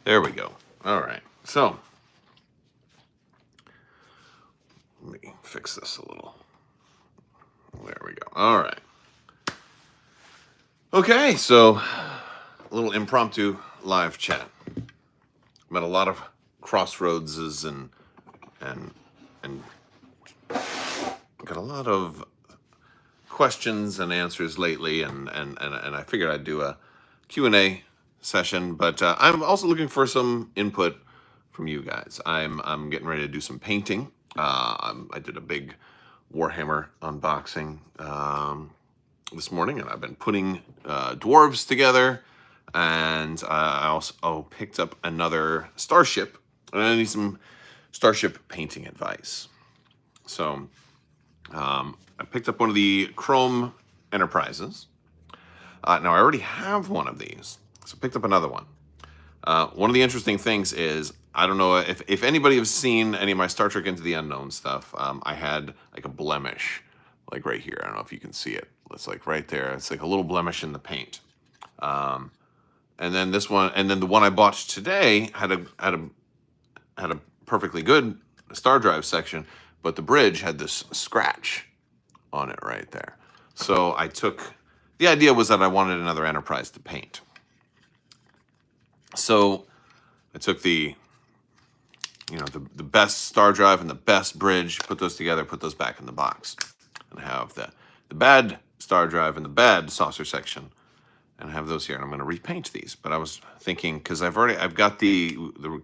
There we go. All right. So, let me fix this a little. There we go. All right. Okay, so a little impromptu live chat. Met a lot of Crossroadses and got a lot of questions and answers lately, and I figured I'd do a Q&A session, but I'm also looking for some input from you guys. I'm getting ready to do some painting. I did a big Warhammer unboxing this morning, and I've been putting dwarves together, and I also picked up another Starship, and I need some Starship painting advice. So I picked up one of the Chrome Enterprises. Now I already have one of these, so I picked up another one. One of the interesting things is, I don't know if anybody has seen any of my Star Trek Into the Unknown stuff. I had like a blemish, like right here. I don't know if you can see it. It's like right there. It's like a little blemish in the paint. And then this one, and then the one I bought today had a perfectly good star drive section, but the bridge had this scratch on it right there. So the idea was that I wanted another Enterprise to paint. So I took the best star drive and the best bridge, put those together, put those back in the box, and have the bad star drive and the bad saucer section, and have those here. And I'm going to repaint these. But I was thinking, because I've got the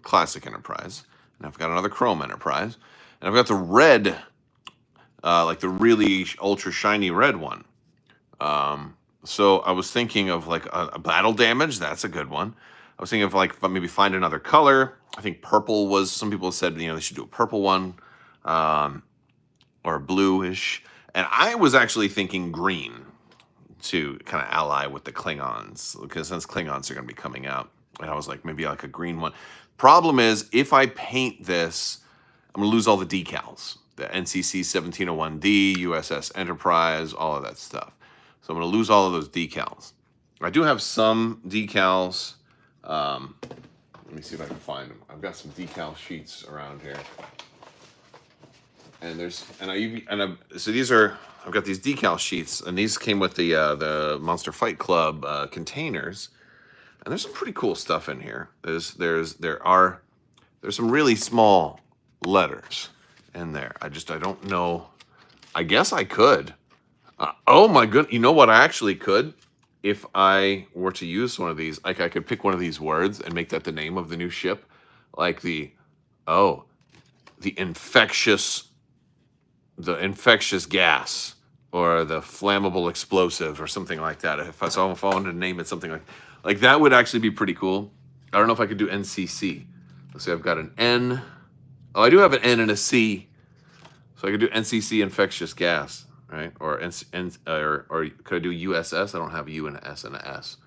classic Enterprise, and I've got another Chrome Enterprise, and I've got the red, like the really ultra shiny red one. So I was thinking of like a battle damage. That's a good one. I was thinking of like maybe find another color. I think purple was, some people said, they should do a purple one, or a bluish. And I was actually thinking green to kind of ally with the Klingons, because since Klingons are going to be coming out. And I was like, maybe like a green one. Problem is, if I paint this, I'm going to lose all the decals. The NCC 1701D, USS Enterprise, all of that stuff. So I'm going to lose all of those decals. I do have some decals. Let me see if I can find them. I've got some decal sheets around here, and so these are, I've got these decal sheets, and these came with the Monster Fight Club containers, and there's some pretty cool stuff in here. There's some really small letters in there. I don't know. I guess I could. Oh my goodness! You know what? I actually could. If I were to use one of these, like I could pick one of these words and make that the name of the new ship, like the infectious gas, or the flammable explosive, or something like that. If I wanted to name it something like that, would actually be pretty cool. I don't know if I could do NCC. Let's see, I've got an N. Oh, I do have an N and a C, so I could do NCC infectious gas. Right? Or could I do USS? I don't have a U and an S and an S.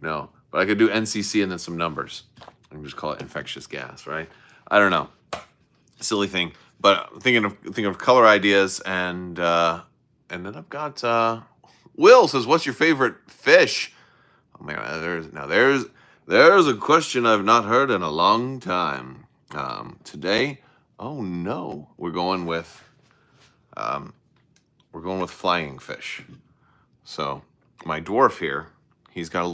No. But I could do NCC and then some numbers. I can just call it infectious gas, right? I don't know. Silly thing. But I'm thinking of color ideas, and then I've got Will says, "What's your favorite fish?" Oh man, there's a question I've not heard in a long time. Today, oh no, we're going with flying fish. So my dwarf here, he's got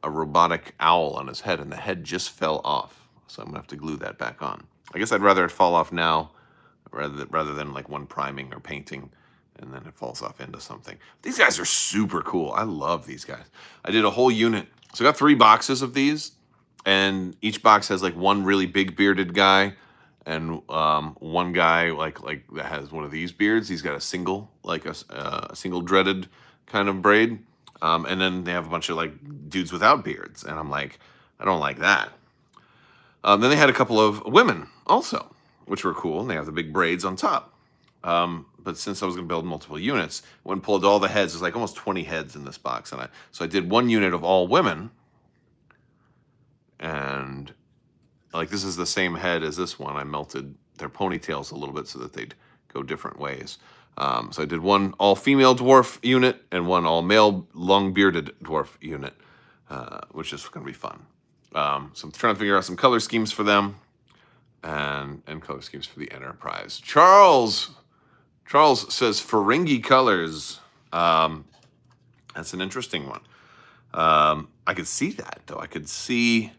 a robotic owl on his head, and the head just fell off. So I'm gonna have to glue that back on. I guess I'd rather it fall off now rather than like one priming or painting and then it falls off into something. These guys are super cool. I love these guys. I did a whole unit. So I got 3 boxes of these, and each box has like one really big bearded guy, and one guy like that has one of these beards. He's got a single single dreaded kind of braid, and then they have a bunch of like dudes without beards, and I'm like, I don't like that. Then they had a couple of women also, which were cool, and they have the big braids on top. But since I was going to build multiple units, when pulled all the heads, there's like almost 20 heads in this box, and so I did one unit of all women, and like this is the same head as this one. I melted their ponytails a little bit so that they'd go different ways. So I did one all-female dwarf unit and one all-male long-bearded dwarf unit, which is going to be fun. So I'm trying to figure out some color schemes for them and color schemes for the Enterprise. Charles says Ferengi colors. That's an interesting one. I could see that though. I could see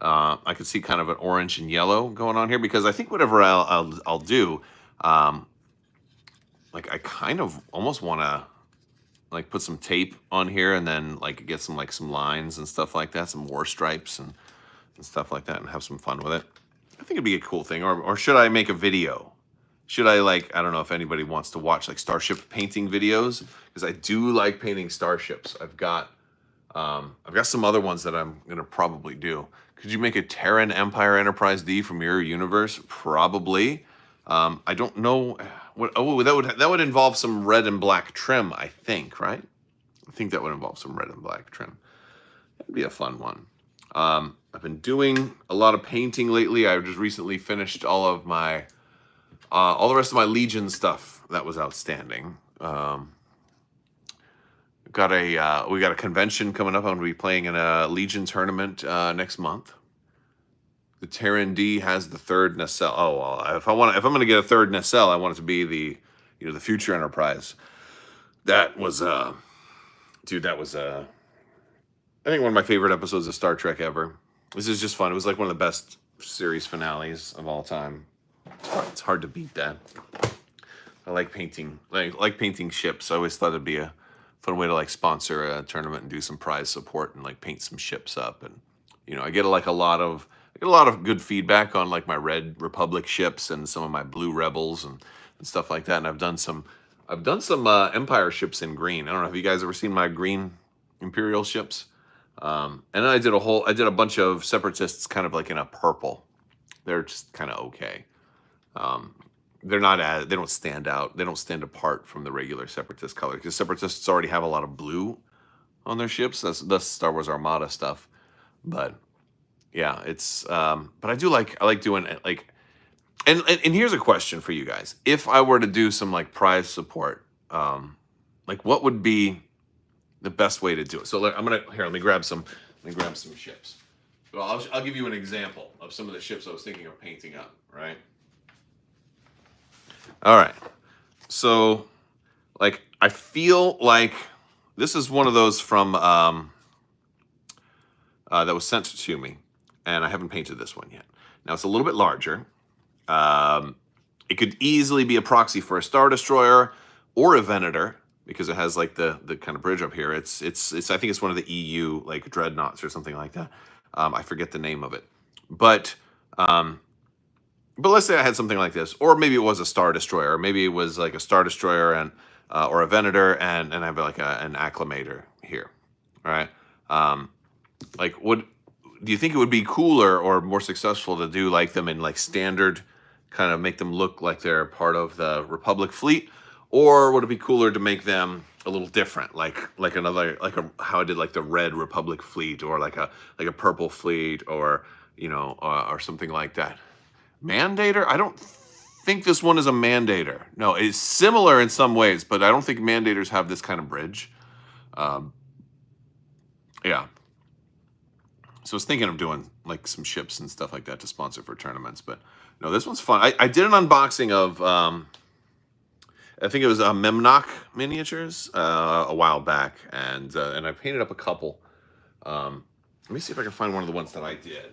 kind of an orange and yellow going on here, because I think whatever I'll do, like I kind of almost want to like put some tape on here and then like get some lines and stuff like that, some war stripes and stuff like that, and have some fun with it. I think it'd be a cool thing. Or should I make a video? Should I I don't know if anybody wants to watch like Starship painting videos, because I do like painting starships. I've got some other ones that I'm gonna probably do. Could you make a Terran Empire Enterprise D from your universe? Probably. I don't know. That would involve some red and black trim, I think, right? I think that would involve some red and black trim. That'd be a fun one. I've been doing a lot of painting lately. I just recently finished all the rest of my Legion stuff that was outstanding. We got a convention coming up. I'm going to be playing in a Legion tournament next month. The Terran D has the third nacelle. Oh well, if I'm going to get a third nacelle, I want it to be the future Enterprise. That was dude. That was I think one of my favorite episodes of Star Trek ever. This is just fun. It was like one of the best series finales of all time. It's hard to beat that. I like painting, like painting ships. I always thought it'd be a fun way to sponsor a tournament and do some prize support and paint some ships up. And I get a lot of good feedback on my Red Republic ships and some of my Blue Rebels and stuff like that. And I've done some Empire ships in green. I don't know, have you guys ever seen my green Imperial ships? And then I did a bunch of Separatists kind of in a purple. They're just kind of okay. They don't stand out. They don't stand apart from the regular Separatist color, because Separatists already have a lot of blue on their ships. That's Star Wars Armada stuff. But yeah, it's but I like doing it and here's a question for you guys. If I were to do some prize support, what would be the best way to do it? So let me grab some ships. Well, I'll give you an example of some of the ships I was thinking of painting up, right? All right. So I feel like this is one of those from that was sent to me, and I haven't painted this one yet. Now it's a little bit larger. It could easily be a proxy for a Star Destroyer or a Venator, because it has the kind of bridge up here. It's I think it's one of the EU dreadnoughts or something like that. I forget the name of it, but let's say I had something like this, or maybe it was a Star Destroyer, or maybe it was a Star Destroyer and or a Venator, and I have an Acclamator here, all right? Do you think it would be cooler or more successful to do them in standard, kind of make them look like they're part of the Republic fleet, or would it be cooler to make them a little different, how I did the Red Republic fleet, or a purple fleet, or or something like that? Mandator? I don't think this one is a Mandator. No, it's similar in some ways, but I don't think Mandators have this kind of bridge. Yeah. So I was thinking of doing some ships and stuff like that to sponsor for tournaments, but no, this one's fun. I did an unboxing of, I think it was Memnock miniatures a while back, and I painted up a couple. Let me see if I can find one of the ones that I did.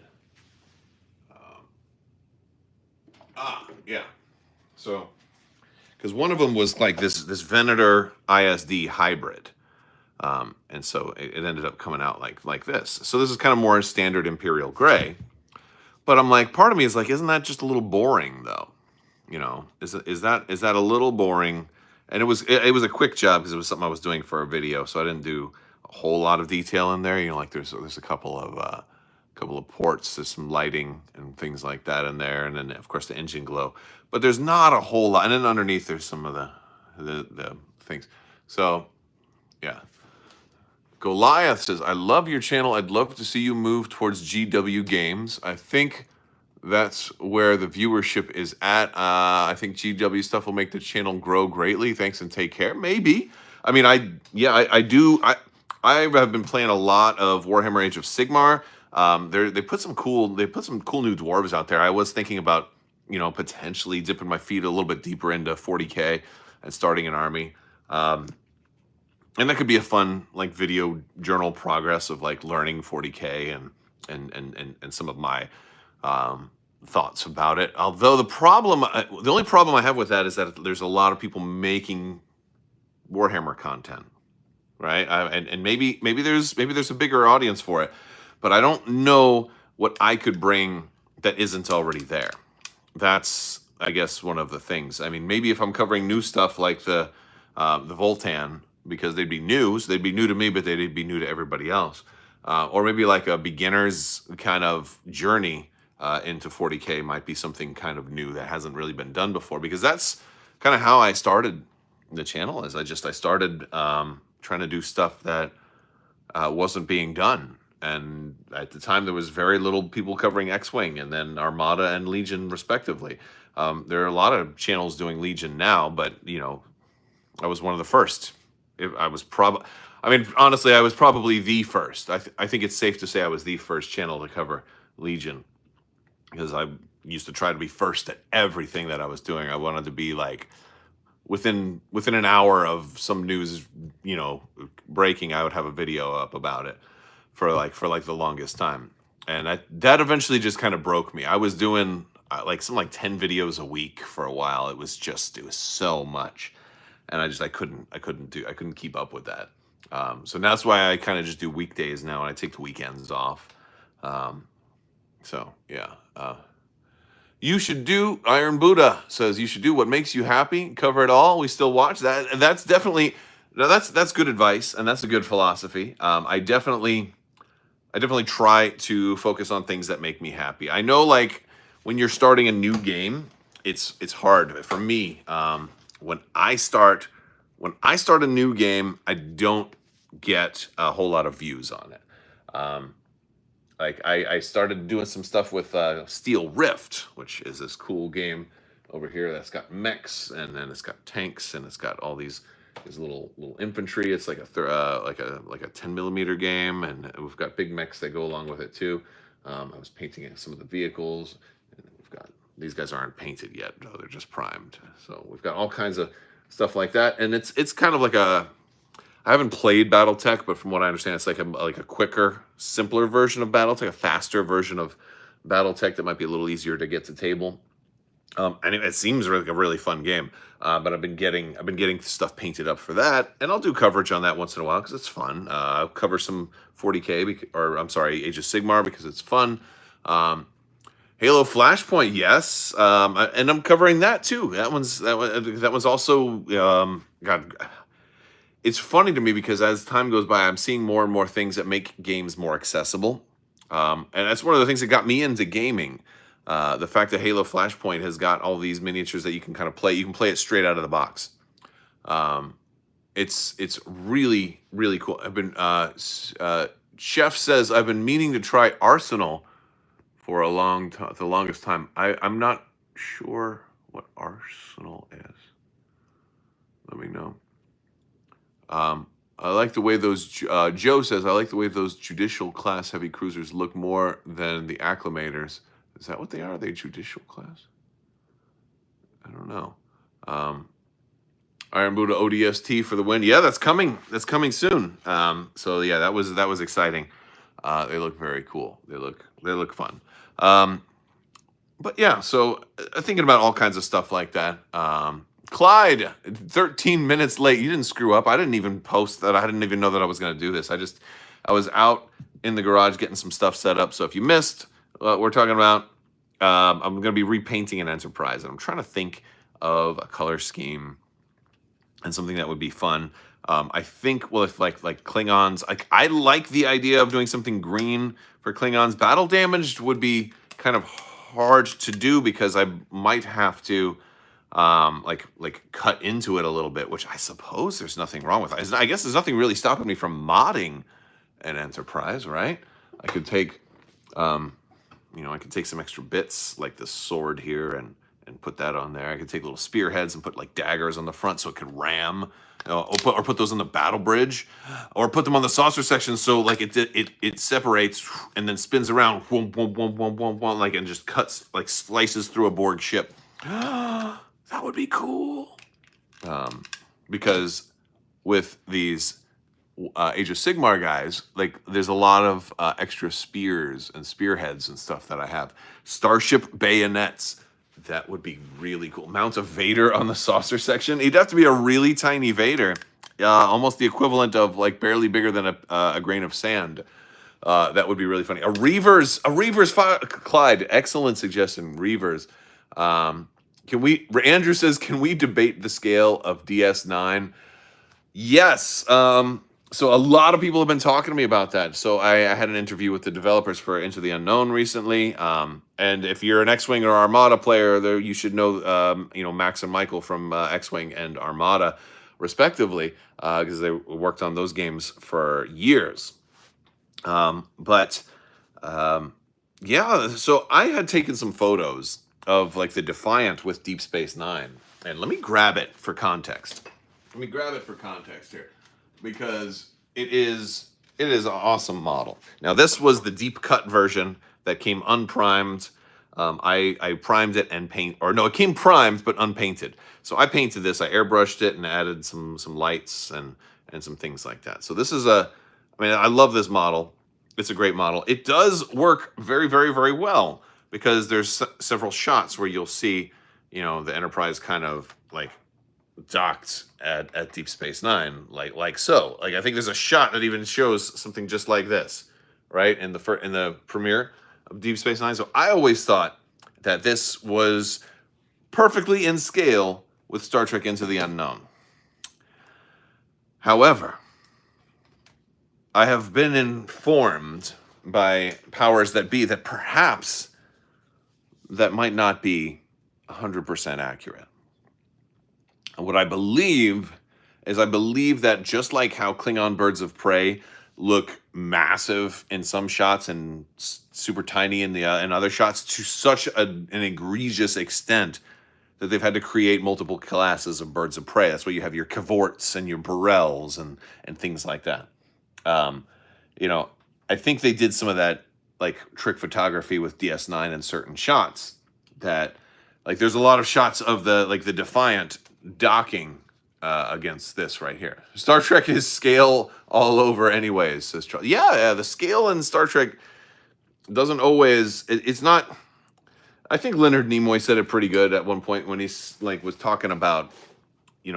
Yeah. So, because one of them was this Venator ISD hybrid. And so it ended up coming out like this. So this is kind of more standard Imperial gray. But I'm part of me is isn't that just a little boring though? Is that a little boring? And it was a quick job, because it was something I was doing for a video, so I didn't do a whole lot of detail in there. There's a couple of ports, there's some lighting and things like that in there, and then of course the engine glow. But there's not a whole lot. And then underneath there's some of the things. So yeah. Goliath says, I love your channel. I'd love to see you move towards GW games. I think that's where the viewership is at. I think GW stuff will make the channel grow greatly. Thanks and take care. Maybe. I mean, I do. I have been playing a lot of Warhammer Age of Sigmar. They put some cool new dwarves out there. I was thinking about potentially dipping my feet a little bit deeper into 40K and starting an army. And that could be a fun like video journal progress of like learning 40K and some of my thoughts about it. Although the only problem I have with that is that there's a lot of people making Warhammer content, right? And maybe there's a bigger audience for it, but I don't know what I could bring that isn't already there. That's, I guess, one of the things. I mean, maybe if I'm covering new stuff like the Voltan, because they'd be new, so they'd be new to me, but they'd be new to everybody else. Or maybe like a beginner's kind of journey into 40K might be something kind of new that hasn't really been done before, because that's kind of how I started the channel. Is I started trying to do stuff that wasn't being done. And at the time, there was very little people covering X-Wing and then Armada and Legion, respectively. There are a lot of channels doing Legion now, but, I was one of the first. Honestly, I was probably the first. I think it's safe to say I was the first channel to cover Legion, because I used to try to be first at everything that I was doing. I wanted to be like within an hour of some news, breaking, I would have a video up about it for the longest time. And that eventually just kind of broke me. I was doing something like 10 videos a week for a while. It was so much. And I couldn't keep up with that. So that's why I kind of just do weekdays now, and I take the weekends off. So yeah. You should do, Iron Buddha says, you should do what makes you happy, cover it all. We still watch that. That's definitely, that's good advice, and that's a good philosophy. I definitely try to focus on things that make me happy. I know, like, when you're starting a new game, it's hard for me. When I start a new game, I don't get a whole lot of views on it. I started doing some stuff with Steel Rift, which is this cool game over here that's got mechs, and then it's got tanks, and it's got all these little infantry. It's like a 10mm game, and we've got big mechs that go along with it too. I was painting some of the vehicles, and we've got, these guys aren't painted yet, though, they're just primed. So we've got all kinds of stuff like that, and it's kind of like I haven't played BattleTech, but from what I understand, it's like a quicker, simpler version of BattleTech, a faster version of BattleTech that might be a little easier to get to table. And it seems like a really fun game. But I've been getting stuff painted up for that, and I'll do coverage on that once in a while because it's fun. I'll cover some 40K, Age of Sigmar, because it's fun. Halo Flashpoint, yes, and I'm covering that too. That one's also God. It's funny to me because as time goes by, I'm seeing more and more things that make games more accessible. And that's one of the things that got me into gaming. The fact that Halo Flashpoint has got all these miniatures that you can kind of play. You can play it straight out of the box. It's really, really cool. Chef says, I've been meaning to try Arsenal for the longest time. I'm not sure what Arsenal is. Let me know. I like the way those, Joe says, I like the way those judicial class heavy cruisers look more than the acclimators. Is that what they are? Are they judicial class? I don't know. Iron Buddha ODST for the win. Yeah, that's coming. That's coming soon. So yeah, that was exciting. They look very cool. They look fun. But yeah, so thinking about all kinds of stuff like that. Clyde, 13 minutes late. You didn't screw up. I didn't even post that. I didn't even know that I was going to do this. I was out in the garage getting some stuff set up. So if you missed what we're talking about, I'm going to be repainting an Enterprise. And I'm trying to think of a color scheme and something that would be fun. I think, well, if like Klingons, I like the idea of doing something green for Klingons. Battle damaged would be kind of hard to do because I might have to cut into it a little bit, which I suppose there's nothing wrong with. I guess there's nothing really stopping me from modding an Enterprise, right? I could take, I could take some extra bits like this sword here and and put that on there. I could take little spearheads and put like daggers on the front so it could ram, or put those on the battle bridge, or put them on the saucer section so like it separates and then spins around, whoom, whoom, whoom, whoom, whoom, whoom, like, and just cuts, like slices through a Borg ship. That would be cool. Because with these Age of Sigmar guys, like there's a lot of extra spears and spearheads and stuff that I have. Starship bayonets. That would be really cool. Mount a Vader on the saucer section. He'd have to be a really tiny Vader, almost the equivalent of like barely bigger than a grain of sand. That would be really funny. A Reavers, Clyde, excellent suggestion. Reavers. Can we? Andrew says, can we debate the scale of DS9? Yes. So a lot of people have been talking to me about that. So I had an interview with the developers for Into the Unknown recently. And if you're an X-Wing or Armada player, there you should know, Max and Michael from X-Wing and Armada, respectively, because they worked on those games for years. Yeah, so I had taken some photos of like the Defiant with Deep Space Nine, and let me grab it for context. Let me grab it for context here, because it is an awesome model. Now, this was the deep cut version that came unprimed. I primed it and it came primed but unpainted. So I painted this, I airbrushed it and added some lights and some things like that. So this is I love this model. It's a great model. It does work very, very, very well, because there's several shots where you'll see, the Enterprise kind of like docked at Deep Space Nine, like so. Like I think there's a shot that even shows something just like this, right, in the premiere of Deep Space Nine. So I always thought that this was perfectly in scale with Star Trek Into the Unknown. However, I have been informed by powers that be that perhaps that might not be 100% accurate. And what I believe is that just like how Klingon birds of prey look massive in some shots and super tiny in other shots, to such an egregious extent that they've had to create multiple classes of birds of prey. That's why you have your cavorts and your burrells and things like that. I think they did some of that like trick photography with DS9 in certain shots, that like there's a lot of shots of the Defiant docking against this right here. Star Trek is scale all over anyways, says Charlie. Yeah, the scale in Star Trek doesn't always, it's not, I think Leonard Nimoy said it pretty good at one point when he's like was talking about,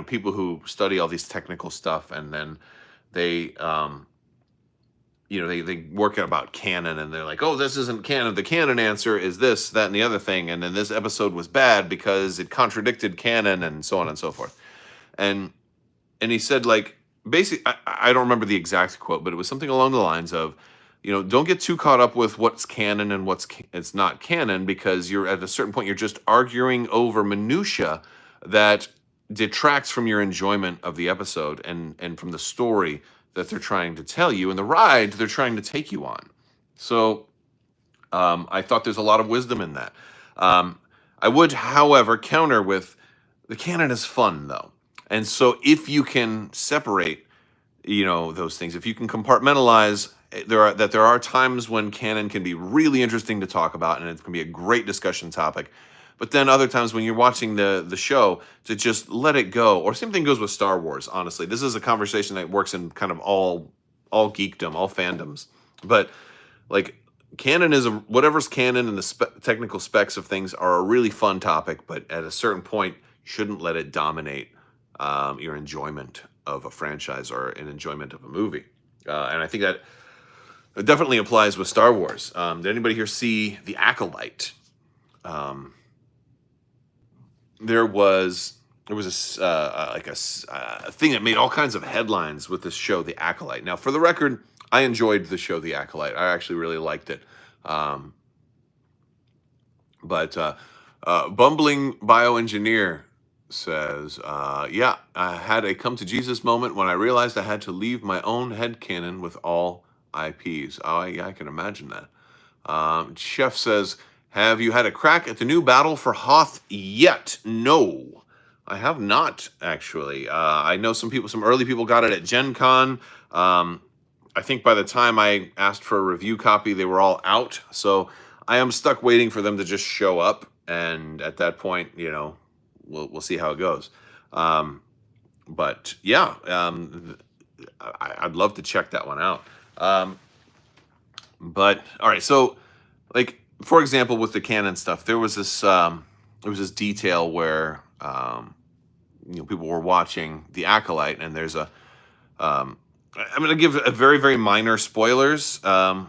people who study all these technical stuff, and then they they work about canon, and they're like, oh, this isn't canon. The canon answer is this, that, and the other thing. And then this episode was bad because it contradicted canon, and so on and so forth. And he said, like, basically, I don't remember the exact quote, but it was something along the lines of, don't get too caught up with what's canon and it's not canon, because you're at a certain point, you're just arguing over minutia that detracts from your enjoyment of the episode and from the story that they're trying to tell you and the ride they're trying to take you on. So I thought there's a lot of wisdom in that. I would, however, counter with the canon is fun, though. And so if you can separate, those things, if you can compartmentalize, there are times when canon can be really interesting to talk about, and it can be a great discussion topic. But then other times when you're watching the show, to just let it go. Or same thing goes with Star Wars, honestly. This is a conversation that works in kind of all geekdom, all fandoms. But like canon is whatever's canon, and the technical specs of things are a really fun topic. But at a certain point, you shouldn't let it dominate your enjoyment of a franchise or an enjoyment of a movie. And I think that it definitely applies with Star Wars. Did anybody here see The Acolyte? There was a thing that made all kinds of headlines with this show, The Acolyte. Now, for the record, I enjoyed the show, The Acolyte. I actually really liked it. But Bumbling Bioengineer says, yeah, I had a come to Jesus moment when I realized I had to leave my own headcanon with all IPs. Oh, yeah, I can imagine that. Chef says, Have you had a crack at the new battle for Hoth yet? No, I have not actually. I know some early people got it at Gen Con. I think by the time I asked for a review copy, they were all out. So I am stuck waiting for them to just show up, and at that point, we'll see how it goes. But yeah, I'd love to check that one out. But all right, so like for example, with the Canon stuff, there was this detail where people were watching The Acolyte, and there's I'm going to give a very very minor spoilers to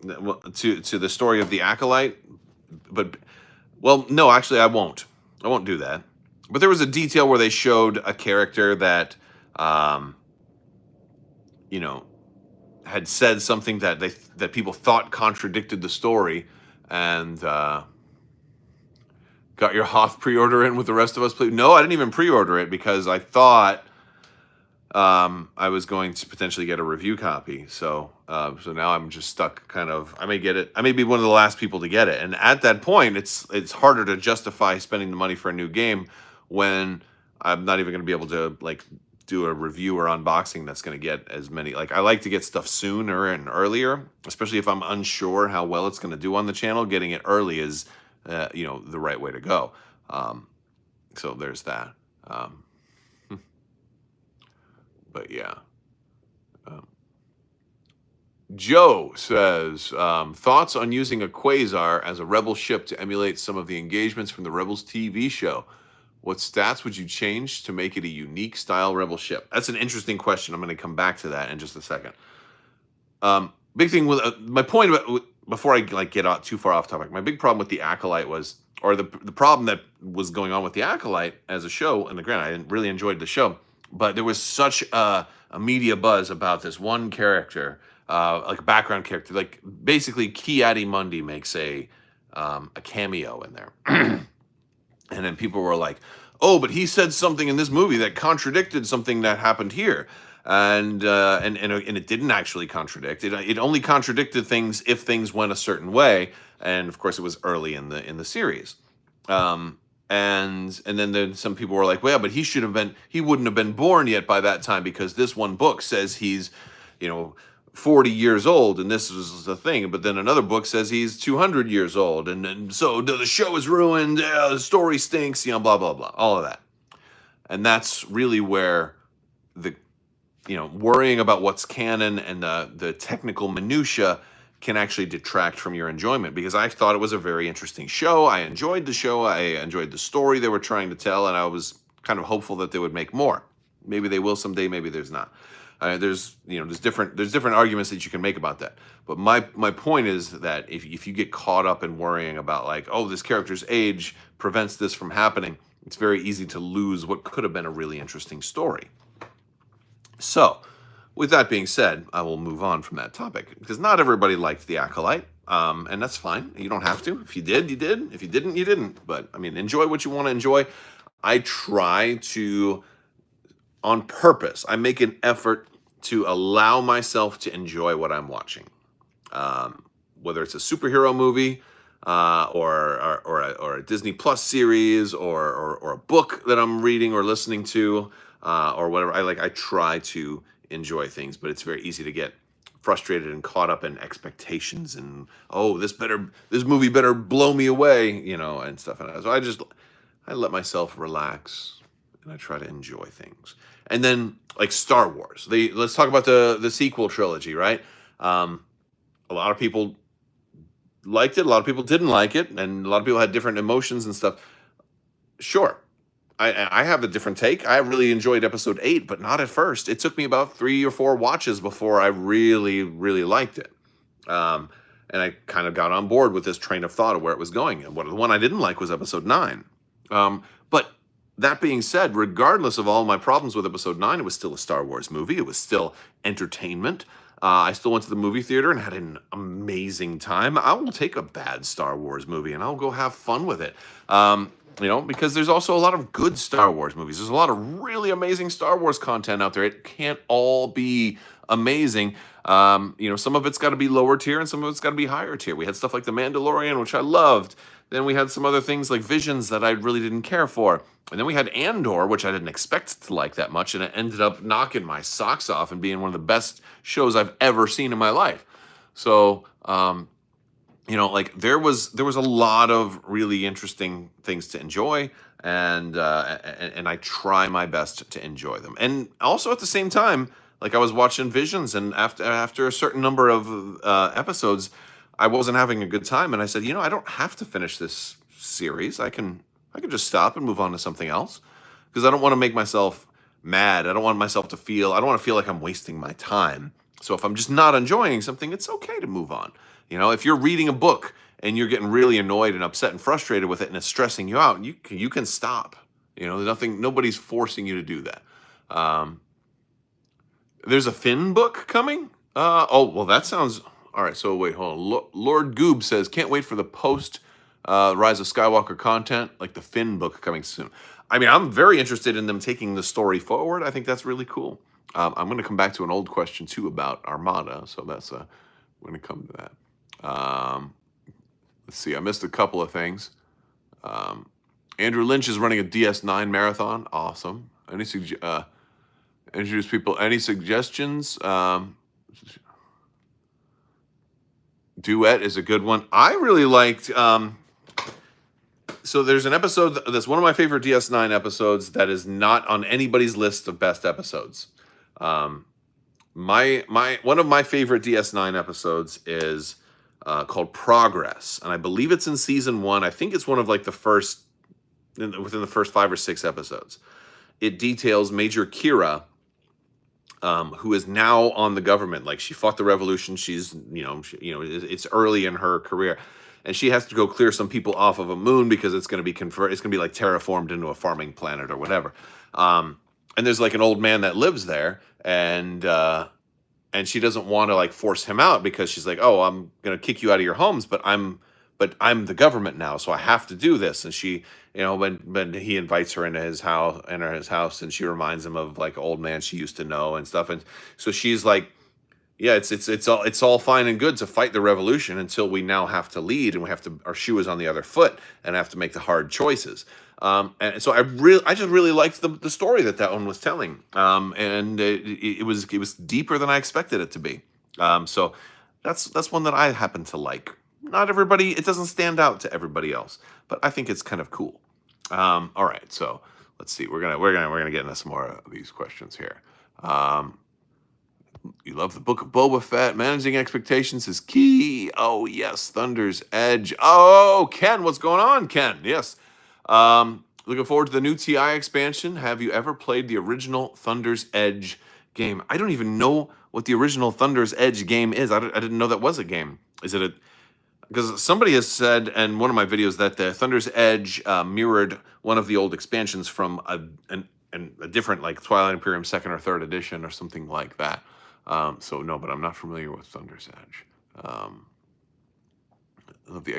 the story of The Acolyte, but well, no, actually, I won't do that. But there was a detail where they showed a character that had said something that people thought contradicted the story, and got your Hoth pre-order in with the rest of us, please? No, I didn't even pre-order it because I thought I was going to potentially get a review copy. So now I'm just stuck. Kind of, I may get it. I may be one of the last people to get it. And at that point, it's harder to justify spending the money for a new game when I'm not even going to be able to do a review or unboxing that's going to get as many. I like to get stuff sooner and earlier, especially if I'm unsure how well it's going to do on the channel. Getting it early is the right way to go. So there's that. But yeah. Joe says, thoughts on using a Quasar as a Rebel ship to emulate some of the engagements from the Rebels TV show. What stats would you change to make it a unique style Rebel ship? That's an interesting question. I'm going to come back to that in just a second. Big thing with my point about, before I get out too far off topic, my big problem with The Acolyte was, or the problem that was going on with The Acolyte as a show, and granted, I really enjoyed the show, but there was such a media buzz about this one character, like a background character. Like basically, Ki-Adi-Mundi makes a cameo in there, and then people were like, "Oh, but he said something in this movie that contradicted something that happened here," and it didn't actually contradict. It only contradicted things if things went a certain way, and of course, it was early in the series. And then some people were like, well, but he wouldn't have been born yet by that time because this one book says he's, 40 years old and this was the thing. But then another book says he's 200 years old. And so the show is ruined. The story stinks, blah, blah, blah, all of that. And that's really where worrying about what's canon and the technical minutia can actually detract from your enjoyment, because I thought it was a very interesting show. I enjoyed the show. I enjoyed the story they were trying to tell, and I was kind of hopeful that they would make more. Maybe they will someday. Maybe there's not. There's different arguments that you can make about that. But my point is that if you get caught up in worrying about this character's age prevents this from happening, it's very easy to lose what could have been a really interesting story. So, with that being said, I will move on from that topic, because not everybody liked The Acolyte, and that's fine. You don't have to. If you did, you did. If you didn't, you didn't. But, enjoy what you want to enjoy. I try to, on purpose, I make an effort to allow myself to enjoy what I'm watching. Whether it's a superhero movie, or a Disney Plus series, or a book that I'm reading or listening to, or whatever. I try to enjoy things, but it's very easy to get frustrated and caught up in expectations and this movie better blow me away, and stuff. And so I let myself relax and I try to enjoy things. And then Star Wars, let's talk about the sequel trilogy, right? A lot of people liked it, a lot of people didn't like it, and a lot of people had different emotions and stuff. Sure. I have a different take. I really enjoyed episode 8, but not at first. It took me about 3 or 4 watches before I really, really liked it. And I kind of got on board with this train of thought of where it was going. And the one I didn't like was episode 9. But that being said, regardless of all my problems with episode 9, it was still a Star Wars movie. It was still entertainment. I still went to the movie theater and had an amazing time. I will take a bad Star Wars movie and I'll go have fun with it. Because there's also a lot of good Star Wars movies. There's a lot of really amazing Star Wars content out there. It can't all be amazing. Some of it's got to be lower tier and some of it's got to be higher tier. We had stuff like The Mandalorian, which I loved. Then we had some other things like Visions that I really didn't care for. And then we had Andor, which I didn't expect to like that much, and it ended up knocking my socks off and being one of the best shows I've ever seen in my life. So, there was a lot of really interesting things to enjoy, and I try my best to enjoy them. And also at the same time, like I was watching Visions, and after a certain number of episodes, I wasn't having a good time, and I said, I don't have to finish this series. I can just stop and move on to something else, because I don't want to make myself mad. I don't want to feel like I'm wasting my time. So if I'm just not enjoying something, it's okay to move on. If you're reading a book and you're getting really annoyed and upset and frustrated with it and it's stressing you out, you can stop. Nobody's forcing you to do that. There's a Finn book coming. Well, that sounds all right. So wait, hold on. Lord Goob says, can't wait for the post Rise of Skywalker content, like the Finn book coming soon. I mean, I'm very interested in them taking the story forward. I think that's really cool. I'm going to come back to an old question too about Armada, so that's we're going to come to that. Let's see. I missed a couple of things. Andrew Lynch is running a DS9 marathon. Awesome. Introduce people. Any suggestions? Duet is a good one. I really liked. So there's an episode that's one of my favorite DS9 episodes that is not on anybody's list of best episodes. One of my favorite DS9 episodes is called Progress, and I believe it's in season 1. I think it's one of like the first within the first 5 or 6 episodes. It details Major Kira, who is now on the government. Like, she fought the revolution. She's it's early in her career, and she has to go clear some people off of a moon because it's going to be converted. It's going to be like terraformed into a farming planet or whatever. And there's like an old man that lives there, and she doesn't want to like force him out because she's like, oh, I'm going to kick you out of your homes, but I'm the government now, so I have to do this. And she, when he invites her into his house, and she reminds him of like old man she used to know and stuff. And so she's like, yeah, it's all fine and good to fight the revolution until we now have to lead, and our shoe is on the other foot and have to make the hard choices. And so I just really liked the story that one was telling. And it was deeper than I expected it to be. So that's one that I happen to like. Not everybody, it doesn't stand out to everybody else, but I think it's kind of cool. All right, so let's see. We're gonna get into some more of these questions here. You love the Book of Boba Fett. Managing expectations is key. Oh yes, Thunder's Edge. Oh, Ken, what's going on, Ken? Yes. Looking forward to the new TI expansion. Have you ever played the original Thunder's Edge game? I don't even know what the original Thunder's Edge game is. I didn't know that was a game. Is it because somebody has said in one of my videos that the Thunder's Edge mirrored one of the old expansions from a different, like Twilight Imperium 2nd or 3rd edition or something like that. So no, but I'm not familiar with Thunder's Edge. The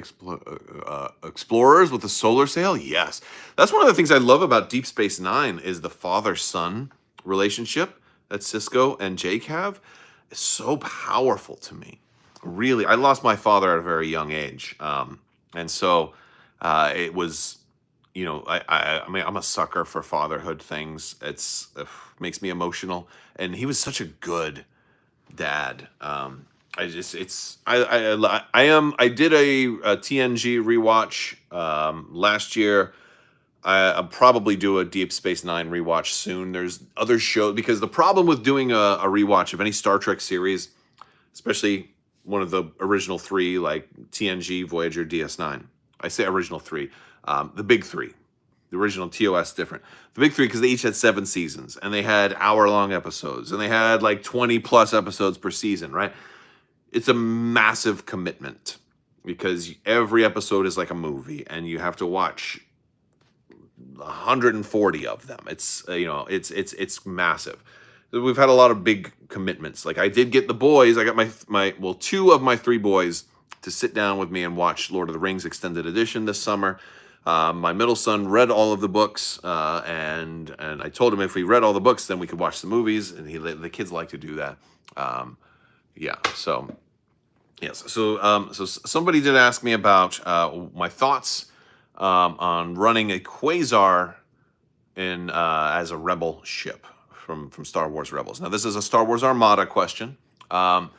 Explorers with the solar sail? Yes. That's one of the things I love about Deep Space Nine is the father-son relationship that Sisko and Jake have. It's so powerful to me. Really, I lost my father at a very young age. And so it was, I mean, I'm a sucker for fatherhood things. It makes me emotional. And he was such a good dad. I did a TNG rewatch last year. I'll probably do a Deep Space Nine rewatch soon. There's other shows, because the problem with doing a rewatch of any Star Trek series, especially one of the original 3, like TNG, Voyager, DS9. I say original 3, the big 3. The original TOS different. The big 3, because they each had 7 seasons, and they had hour-long episodes, and they had like 20+ episodes per season, right? It's a massive commitment, because every episode is like a movie, and you have to watch 140 of them. It's it's massive. We've had a lot of big commitments. Like, I did get the boys. I got my 2 of my 3 boys to sit down with me and watch Lord of the Rings Extended Edition this summer. My middle son read all of the books, and I told him if we read all the books, then we could watch the movies, and the kids like to do that. Yeah. So yes. So somebody did ask me about my thoughts on running a quasar in as a rebel ship from Star Wars Rebels. Now this is a Star Wars Armada question. My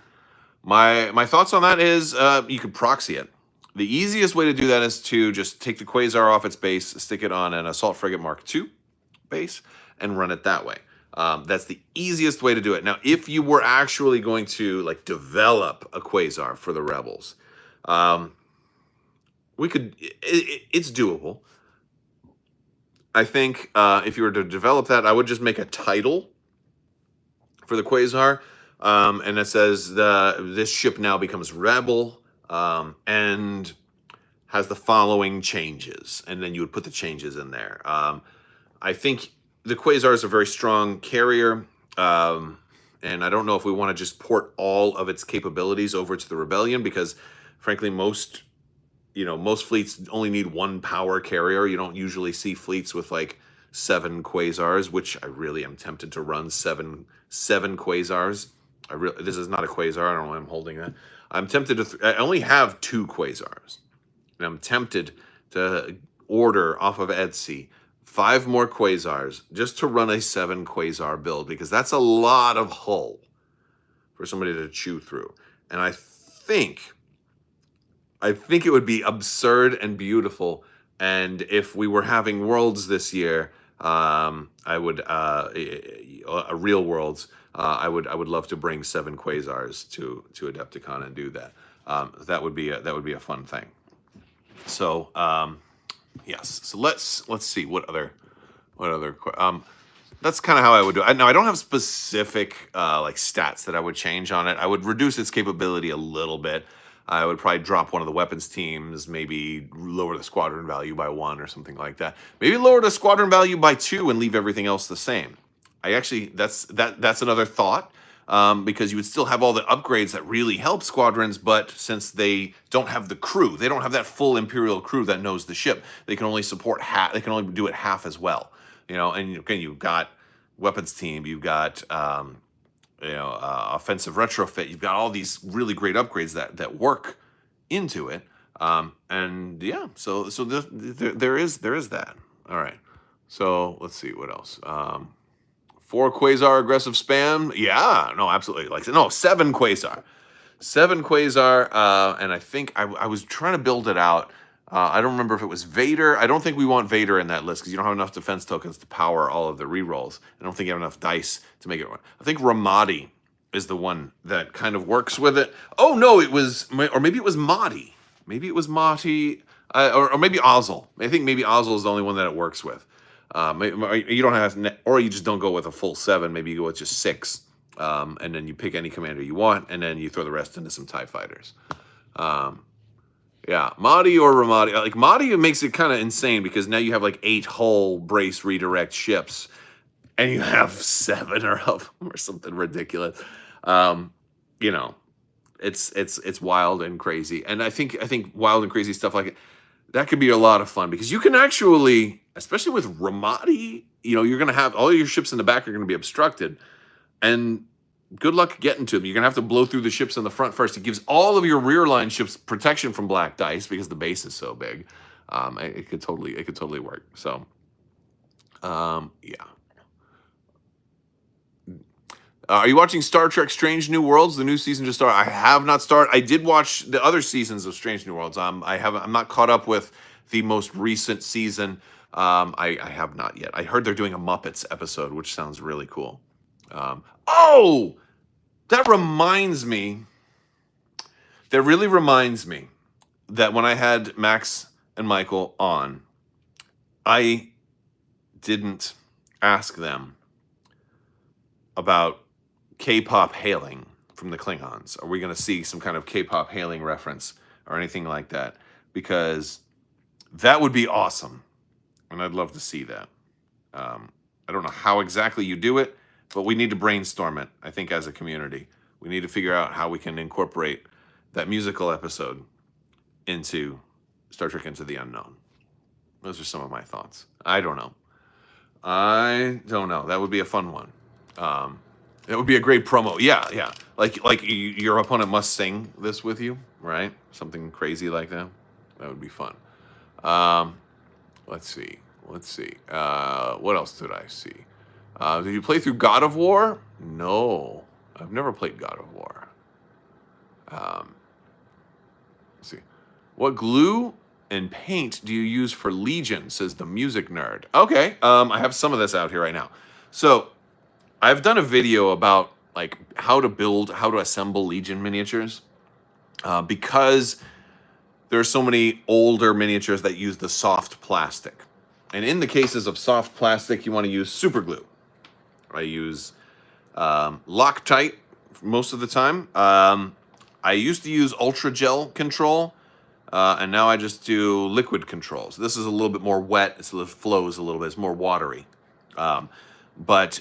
thoughts on that is you could proxy it. The easiest way to do that is to just take the quasar off its base, stick it on an assault frigate Mark II base, and run it that way. That's the easiest way to do it. Now, if you were actually going to like develop a quasar for the rebels, we could. It's doable. I think if you were to develop that, I would just make a title for the quasar, and it says this ship now becomes rebel and has the following changes, and then you would put the changes in there. I think the quasar is a very strong carrier, and I don't know if we want to just port all of its capabilities over to the rebellion, because frankly most fleets only need one power carrier. You don't usually see fleets with like 7 quasars, which I really am tempted to run seven quasars. This is not a quasar. I don't know why I'm holding that. I'm tempted to. I only have 2 quasars, and I'm tempted to order off of Etsy 5 more quasars just to run a 7 quasar build, because that's a lot of hull for somebody to chew through. And I think it would be absurd and beautiful. And if we were having worlds this year, I would real worlds. I would love to bring 7 quasars to Adepticon and do that. That would be a fun thing. So yes. So let's see what other. That's kind of how I would do it. Now I don't have specific like stats that I would change on it. I would reduce its capability a little bit. I would probably drop one of the weapons teams, maybe lower the squadron value by 1 or something like that. Maybe lower the squadron value by 2 and leave everything else the same. That's another thought, because you would still have all the upgrades that really help squadrons, but since they don't have the crew, they don't have that full Imperial crew that knows the ship, they can only support half. They can only do it half as well. And again, you've got weapons team, you've got offensive retrofit. You've got all these really great upgrades that work into it, and yeah. So there is that. All right. So let's see what else. 4 quasar aggressive spam. Yeah. No, absolutely. 7 quasar. 7 quasar. And I think I was trying to build it out. I don't remember if it was Vader. I don't think we want Vader in that list because you don't have enough defense tokens to power all of the rerolls. I don't think you have enough dice to make it work. I think Ramadi is the one that kind of works with it. Oh, no, it was... Or maybe it was Mahdi. Maybe it was Mahdi. Or maybe Ozzel. I think maybe Ozzel is the only one that it works with. You don't have... Or you just don't go with a full 7. Maybe you go with just 6. And then you pick any commander you want, and then you throw the rest into some TIE fighters. Yeah, Mahdi or Ramadi. Like, Mahdi makes it kind of insane because now you have like 8 hull brace redirect ships, and you have 7 of them or something ridiculous. It's wild and crazy. And I think wild and crazy stuff like it, that could be a lot of fun because you can actually, especially with Ramadi, you're going to have all your ships in the back are going to be obstructed, and good luck getting to them. You're going to have to blow through the ships in the front first. It gives all of your rear line ships protection from black dice because the base is so big. It could totally work. So, yeah. Are you watching Star Trek Strange New Worlds? The new season just started. I have not started. I did watch the other seasons of Strange New Worlds. I'm not caught up with the most recent season. I have not yet. I heard they're doing a Muppets episode, which sounds really cool. Oh, that reminds me. That really reminds me that when I had Max and Michael on, I didn't ask them about K-pop hailing from the Klingons. Are we going to see some kind of K-pop hailing reference or anything like that? Because that would be awesome, and I'd love to see that. I don't know how exactly you do it, but we need to brainstorm it, I think, as a community. We need to figure out how we can incorporate that musical episode into Star Trek Into the Unknown. Those are some of my thoughts. I don't know. That would be a fun one. That would be a great promo. Yeah, yeah. Like your opponent must sing this with you, right? Something crazy like that. That would be fun. Let's see. Let's see. What else did I see? Did you play through God of War? No, I've never played God of War. Let's see. What glue and paint do you use for Legion? Says the music nerd. Okay. I have some of this out here right now. So I've done a video about like how to assemble Legion miniatures, because there are so many older miniatures that use the soft plastic. And in the cases of soft plastic, you want to use super glue. I use Loctite most of the time. I used to use Ultra Gel Control, and now I just do liquid control. So this is a little bit more wet. It flows a little bit. It's more watery. But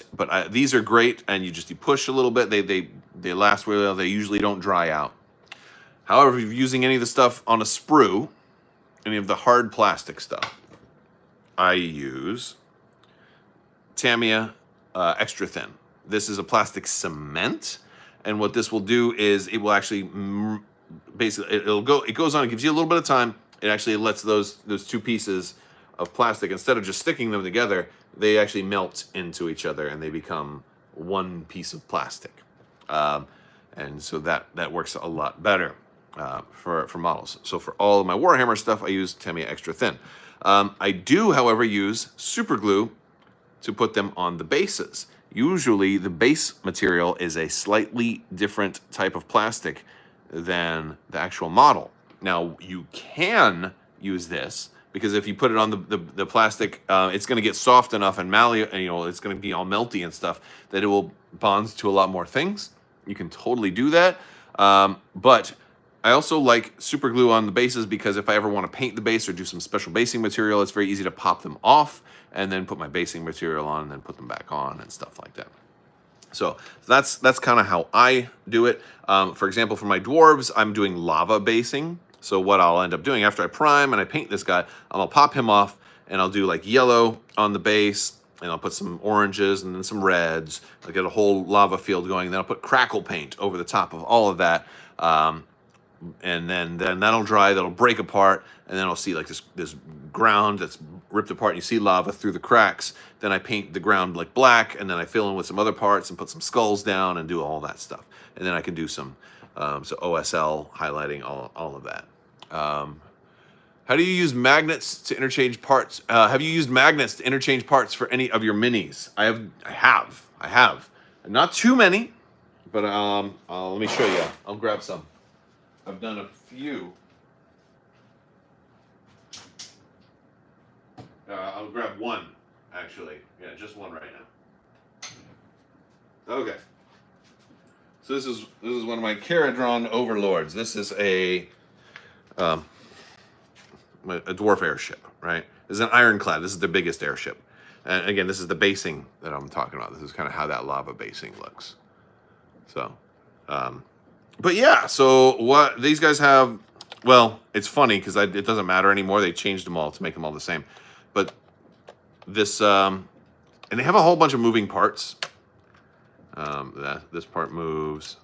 these are great, and you push a little bit. They last really well. They usually don't dry out. However, if you're using any of the stuff on a sprue, any of the hard plastic stuff, I use Tamiya Extra Thin. This is a plastic cement, and what this will do is it will actually basically it goes on. It gives you a little bit of time. It actually lets those two pieces of plastic, instead of just sticking them together, they actually melt into each other and they become one piece of plastic. And so that works a lot better for models. So for all of my Warhammer stuff, I use Tamiya Extra Thin. I do, however, use super glue to put them on the bases. Usually the base material is a slightly different type of plastic than the actual model. Now, you can use this, because if you put it on the plastic, it's going to get soft enough and it's going to be all melty and stuff that it will bond to a lot more things. You can totally do that. But I also like super glue on the bases, because if I ever want to paint the base or do some special basing material, it's very easy to pop them off and then put my basing material on and then put them back on and stuff like that. So that's kind of how I do it. For example, for my dwarves, I'm doing lava basing. So what I'll end up doing after I prime and I paint this guy, I'll pop him off and I'll do like yellow on the base, and I'll put some oranges and then some reds. I'll get a whole lava field going. And then I'll put crackle paint over the top of all of that. And then that'll dry, that'll break apart, and then I'll see like this ground that's ripped apart, and you see lava through the cracks. Then I paint the ground like black, and then I fill in with some other parts and put some skulls down and do all that stuff. And then I can do some OSL highlighting, all of that. How do you use magnets to interchange parts? Have you used magnets to interchange parts for any of your minis? I have. Not too many, but let me show you. I'll grab some. I've done a few. I'll grab one, actually. Yeah, just one right now. Okay. So this is one of my Caradron Overlords. This is a dwarf airship, right? This is an ironclad. This is the biggest airship. And again, this is the basing that I'm talking about. This is kind of how that lava basing looks. So, but yeah, so what these guys have, well, it's funny because it doesn't matter anymore. They changed them all to make them all the same. But this, and they have a whole bunch of moving parts. This part moves.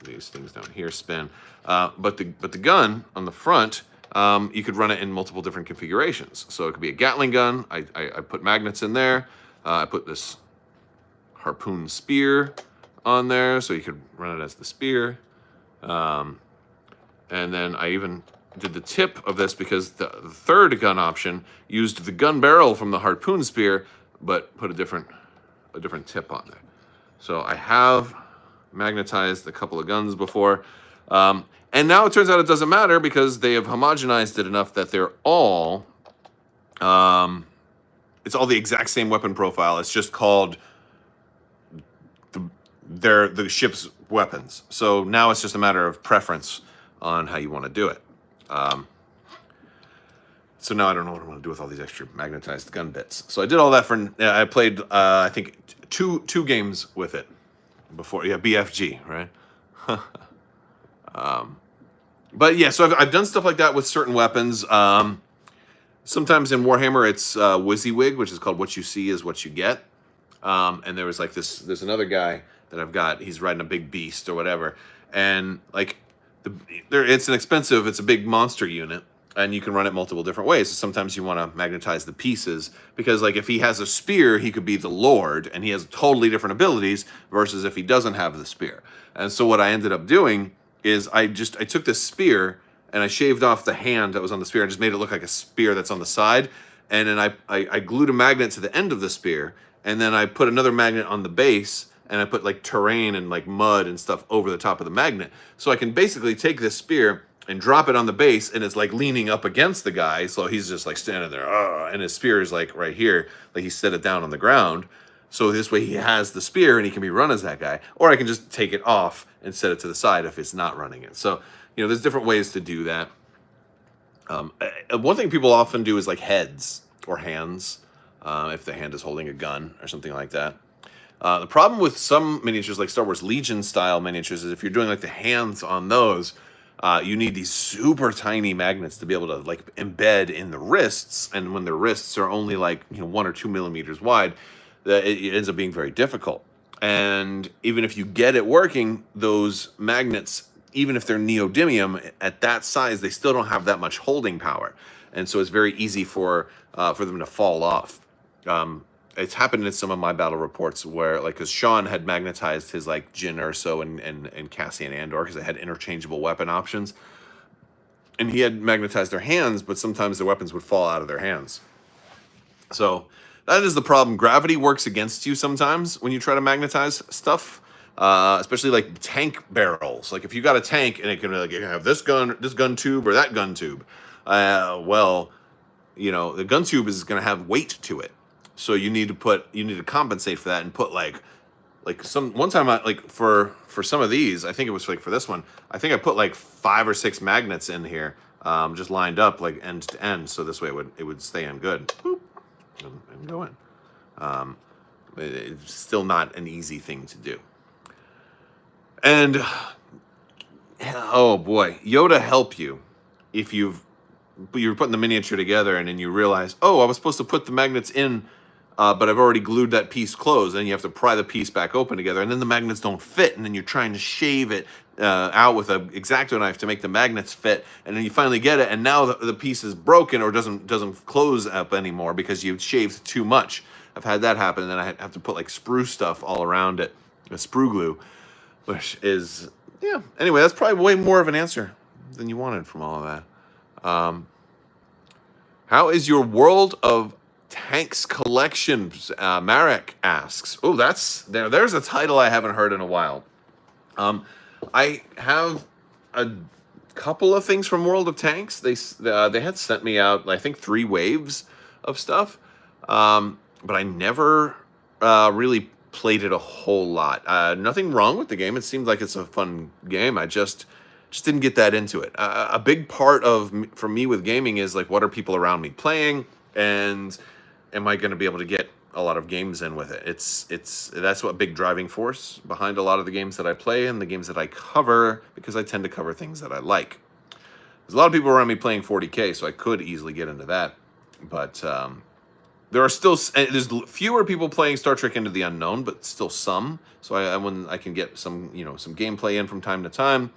These things down here spin. But the gun on the front, you could run it in multiple different configurations. So it could be a Gatling gun. I put magnets in there. I put this harpoon spear on there, so you could run it as the spear. And then I even did the tip of this because the third gun option used the gun barrel from the harpoon spear, but put a different tip on there. So I have magnetized a couple of guns before. And now it turns out it doesn't matter because they have homogenized it enough that they're all, it's all the exact same weapon profile. It's just called the ship's weapons. So now it's just a matter of preference on how you want to do it. So now I don't know what I want to do with all these extra magnetized gun bits. So I did all that I played, I think, two games with it before. Yeah, BFG, right? But yeah, so I've done stuff like that with certain weapons. Sometimes in Warhammer, it's WYSIWYG, which is called What You See Is What You Get. And there was like there's another guy that I've got. He's riding a big beast or whatever, and like it's a big monster unit, and you can run it multiple different ways. So sometimes you want to magnetize the pieces because, like, if he has a spear, he could be the Lord, and he has totally different abilities versus if he doesn't have the spear. And so what I ended up doing is I took this spear and I shaved off the hand that was on the spear and just made it look like a spear that's on the side. And then I glued a magnet to the end of the spear, and then I put another magnet on the base, and I put like terrain and like mud and stuff over the top of the magnet. So I can basically take this spear and drop it on the base, and it's like leaning up against the guy. So he's just like standing there, and his spear is like right here, like he set it down on the ground. So this way he has the spear and he can be run as that guy. Or I can just take it off and set it to the side if it's not running it. So, there's different ways to do that. One thing people often do is like heads or hands, if the hand is holding a gun or something like that. The problem with some miniatures, like Star Wars Legion style miniatures, is if you're doing like the hands on those, you need these super tiny magnets to be able to like embed in the wrists. And when the wrists are only like 1 or 2 millimeters wide, it ends up being very difficult. And even if you get it working, those magnets, even if they're neodymium at that size, they still don't have that much holding power, and so it's very easy for them to fall off. It's happened in some of my battle reports where, like, because Sean had magnetized his like Jyn Erso and Cassian Andor because they had interchangeable weapon options, and he had magnetized their hands, but sometimes the weapons would fall out of their hands. So that is the problem. Gravity works against you sometimes when you try to magnetize stuff, especially like tank barrels. Like if you got a tank and it can like have this gun tube or that gun tube, well, the gun tube is going to have weight to it. So you need to compensate for that and put one time for some of these, I think it was like for this one, I think I put like 5 or 6 magnets in here, just lined up like end to end, so this way it would stay in good. Boop, and go in. It's still not an easy thing to do. And oh boy, Yoda help you if you're putting the miniature together and then you realize, oh, I was supposed to put the magnets in, but I've already glued that piece closed. Then you have to pry the piece back open together, and then the magnets don't fit, and then you're trying to shave it out with an X-Acto knife to make the magnets fit, and then you finally get it, and now the piece is broken or doesn't close up anymore because you've shaved too much. I've had that happen, and then I have to put like sprue stuff all around it, a sprue glue, which is, yeah. Anyway, that's probably way more of an answer than you wanted from all of that. How is your World of Tanks collection? Marek asks. Oh, there's a title I haven't heard in a while. I have a couple of things from World of Tanks. They had sent me out, I think, 3 waves of stuff, but I never really played it a whole lot. Nothing wrong with the game. It seems like it's a fun game. I just didn't get that into it. A big part for me with gaming is like, what are people around me playing, and am I going to be able to get a lot of games in with it? That's what big driving force behind a lot of the games that I play and the games that I cover, because I tend to cover things that I like. There's a lot of people around me playing 40K, so I could easily get into that, but there's fewer people playing Star Trek Into the Unknown, but still some. So I can get some gameplay in from time to time.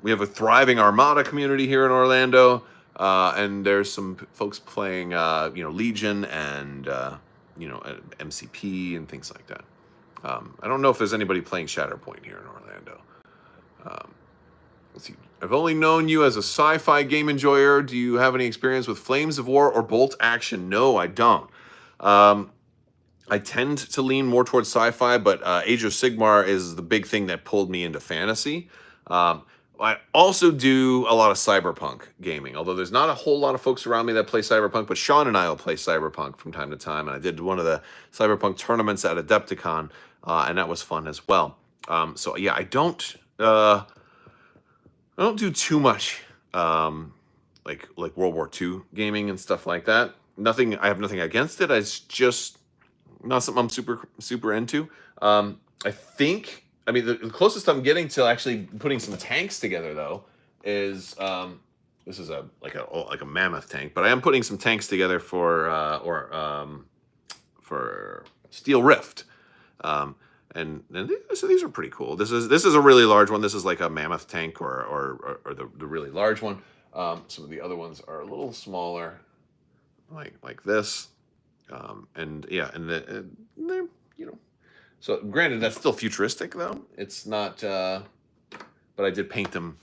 We have a thriving Armada community here in Orlando, and there's some folks playing, Legion and MCP and things like that. I don't know if there's anybody playing Shatterpoint here in Orlando. Let's see. I've only known you as a sci-fi game enjoyer. Do you have any experience with Flames of War or Bolt Action? No, I don't. I tend to lean more towards sci-fi, but Age of Sigmar is the big thing that pulled me into fantasy. I also do a lot of cyberpunk gaming, although there's not a whole lot of folks around me that play cyberpunk, but Sean and I will play cyberpunk from time to time, and I did one of the cyberpunk tournaments at Adepticon, and that was fun as well. So yeah, I don't do too much like World War II gaming and stuff like that. I have nothing against it. It's just not something I'm super into. I mean, the closest I'm getting to actually putting some tanks together, though, is this is a mammoth tank, but I am putting some tanks together for Steel Rift, and So these are pretty cool. This is a really large one. This is like a mammoth tank or the really large one. Some of the other ones are a little smaller, like this. And yeah, and they're, you know. So granted, that's still futuristic though. It's not. But I did paint them.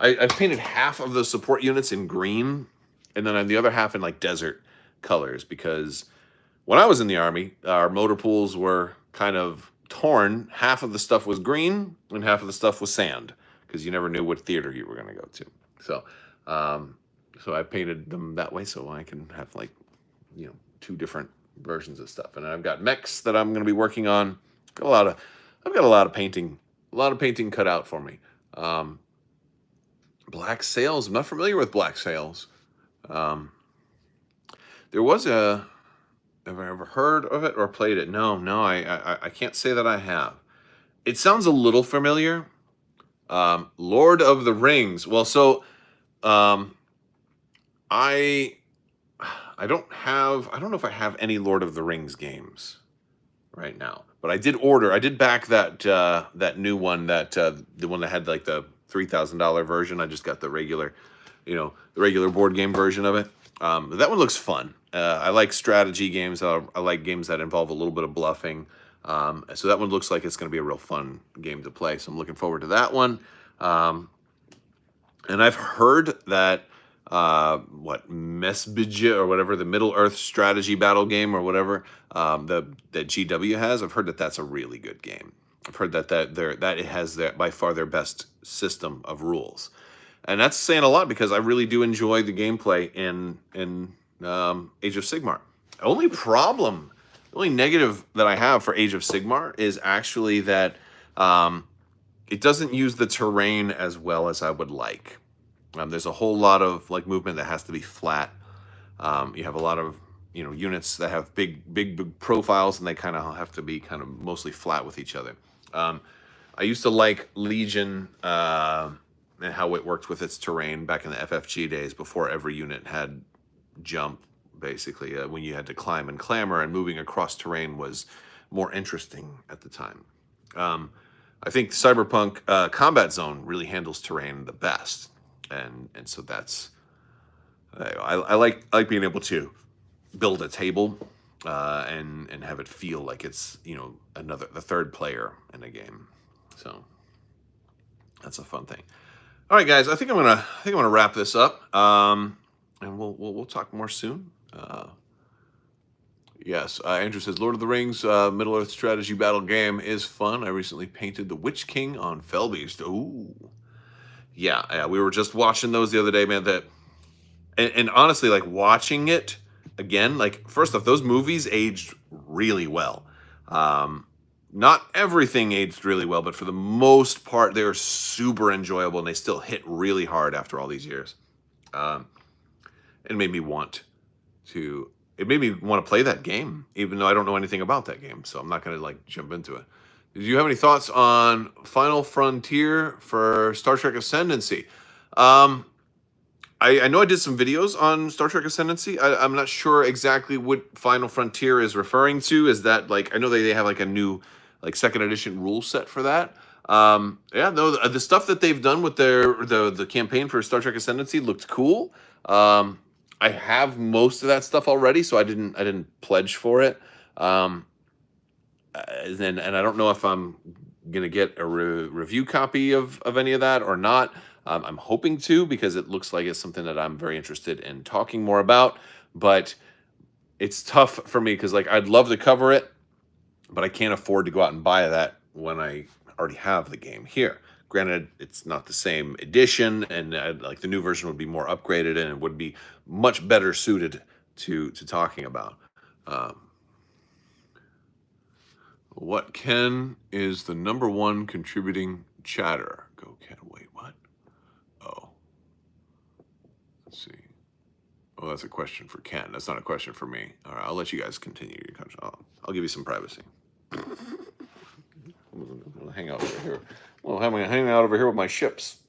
I've painted half of the support units in green, and then the other half in like desert colors, because when I was in the Army, our motor pools were kind of torn. Half of the stuff was green and half of the stuff was sand, because you never knew what theater you were going to go to. So, so I painted them that way so I can have like, you know, two different versions of stuff. And I've got mechs that I'm going to be working on. I've got a lot of painting cut out for me. Black Sails. I'm not familiar with Black Sails. There was a. Have I ever heard of it or played it? No, I can't say that I have. It sounds a little familiar. Lord of the Rings. Well, so I don't know if I have any Lord of the Rings games right now, but I did back that new one, the one that had like the $3,000 version. I just got the regular board game version of it. That one looks fun. I like strategy games. I like games that involve a little bit of bluffing. So that one looks like it's going to be a real fun game to play. So I'm looking forward to that one. And I've heard that Mesbija or whatever, the Middle Earth strategy battle game or whatever that GW has. I've heard that that's a really good game. I've heard that it has by far their best system of rules. And that's saying a lot, because I really do enjoy the gameplay in Age of Sigmar. The only negative that I have for Age of Sigmar is actually that it doesn't use the terrain as well as I would like. There's a whole lot of like movement that has to be flat. You have a lot of units that have big profiles, and they kind of have to be kind of mostly flat with each other. I used to like Legion and how it worked with its terrain back in the FFG days, before every unit had jump, basically, when you had to climb and clamber, and moving across terrain was more interesting at the time. I think Cyberpunk Combat Zone really handles terrain the best, and so that's I like being able to build a table and have it feel like it's the third player in a game. So that's a fun thing. All right, guys, I think I'm gonna wrap this up, and we'll talk more soon. Yes, Andrew says Lord of the Rings Middle Earth strategy battle game is fun. I recently painted the Witch King on Felbeast. Ooh, yeah, we were just watching those the other day, man. And honestly, like watching it again, like first off, those movies aged really well. Not everything aged really well, but for the most part, they're super enjoyable, and they still hit really hard after all these years. It made me want to play that game, even though I don't know anything about that game, so I'm not going to like jump into it. Do you have any thoughts on Final Frontier for Star Trek Ascendancy? I know I did some videos on Star Trek Ascendancy. I'm not sure exactly what Final Frontier is referring to. Is that like, I know they have like a new like second edition rule set for that. Yeah, no, the stuff that they've done with the campaign for Star Trek Ascendancy looked cool. I have most of that stuff already, so I didn't pledge for it. And I don't know if I'm gonna get a review copy of any of that or not. I'm hoping to, because it looks like it's something that I'm very interested in talking more about. But it's tough for me, because like I'd love to cover it, but I can't afford to go out and buy that when I already have the game here. Granted, it's not the same edition, and like the new version would be more upgraded, and it would be much better suited to talking about. What Ken is the #1 contributing chatter? Go Ken. Wait, what? Oh, let's see. Oh, that's a question for Ken. That's not a question for me. All right, I'll let you guys continue your question. I'll give you some privacy. I'll hang out over here. Well, I'm hanging out over here with my ships.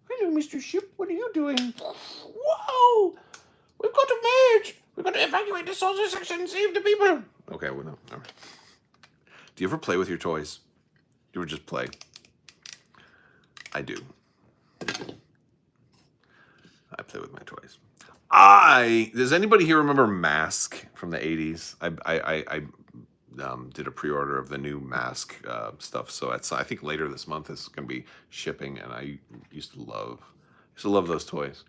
Hello, Mr. Ship. What are you doing? Whoa! We've got to merge. We've got to evacuate the solar section and save the people. Okay, well, no. All right. Do you ever play with your toys? You ever just play? I do. I play with my toys. Does anybody here remember Mask from the 80s? I did a pre-order of the new Mask stuff, so I think later this month is going to be shipping, and I used to love those toys,